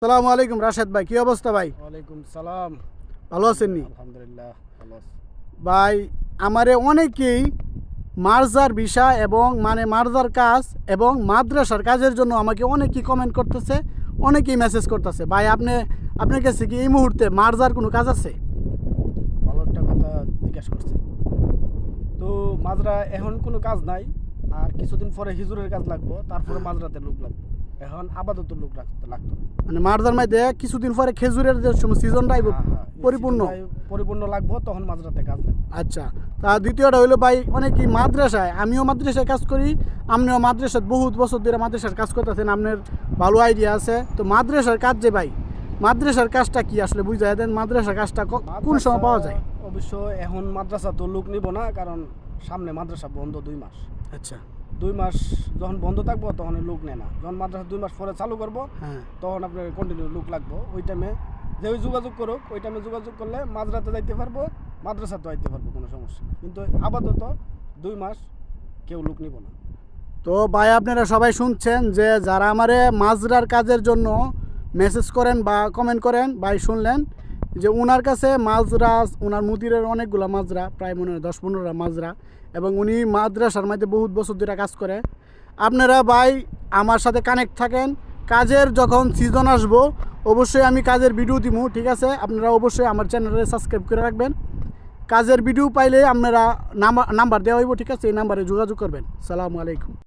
আসসালামু আলাইকুম রাশেদ ভাই, কি অবস্থা ভাই? ওয়ালাইকুম সালাম। ভালো আছেন নি? আলহামদুলিল্লাহ ভালো আছি। ভাই, আমারে অনেকেই মার্জার বিষয় এবং মার্জার কাজ এবং মাদ্রাসার কাজের জন্য আমাকে অনেকেই কমেন্ট করতেছে, অনেকেই মেসেজ করতেছে। ভাই, আপনার কাছে কি এই মুহূর্তে মার্জার কোনো কাজ আছে? ভালো একটা কথা জিজ্ঞেস করছে। তো মাজরা এখন কোনো কাজ নাই, আর কিছুদিন পরে হিজুরের কাজ লাগবো, তারপরে মাজরাতে লোক লাগবে। এখন আপাতত লোক রাখতে লাগতো না। মার্জার মধ্যে কিছুদিন পরে খেজুরের যে সিজনটা আইব এই পরিপূর্ণ। সিজনটাই পরিপূর্ণ লাগবো, তখন মাজরাতে কাজ লাগবে। আচ্ছা, তা দ্বিতীয়টা হইলো ভাই, অনেকেই মাদ্রাসায়, আমিও মাদ্রাসায় কাজ করি, আপনিও মাদ্রাসায় বহুত বছর ধরে মাদ্রাসার কাজ করতেছেন, আপনার ভালো আইডিয়া আছে। তো মাদ্রাসার কাজ যে ভাই, মাদ্রাসার কাজটা কি আসলে বুঝাই দেন, মাদ্রাসার কাজটা কোন সময় পাওয়া যায়? অবশ্য এখন মাদ্রাসা তো লোক নিব না, কারণ সামনে মাদ্রাসা বন্ধ 2 মাস। আচ্ছা, 2 মাস যখন বন্ধ থাকবো তখন লোক নেয় না। যখন মাদ্রাসা 2 মাস পরে চালু করবো, হ্যাঁ, তখন আপনার কন্টিনিউ লোক লাগবো। ওই টাইমে যে ওই যোগাযোগ করুক, ওই টাইমে যোগাযোগ করলে মাদ্রাসাতে যাইতে পারবো, মাদ্রাসাতেও যাইতে পারবো, কোনো সমস্যা নেই। কিন্তু আপাতত 2 মাস কেউ লোক নিব না। তো ভাই, আপনারা সবাই শুনছেন যে যারা আমারে মাজরার কাজের জন্য মেসেজ করেন বা কমেন্ট করেন, ভাই শুনলেন যে ওনার কাছে মাজরা, ওনার মুদিরের অনেকগুলো মাজরা, প্রায় মনে হয় 10-15টা মাজরা, এবং উনি মাদ্রাসার মধ্যে বহুত বছর ধরে কাজ করে। আপনারা ভাই আমার সাথে কানেক্ট থাকেন, কাজের যখন সিজন আসবো অবশ্যই আমি কাজের ভিডিও দিব, ঠিক আছে? আপনারা অবশ্যই আমার চ্যানেলে সাবস্ক্রাইব করে রাখবেন। কাজের ভিডিও পাইলে আপনারা নাম্বার দেওয়া হইব, ঠিক আছে? এই নাম্বারে যোগাযোগ করবেন। সালামু আলাইকুম।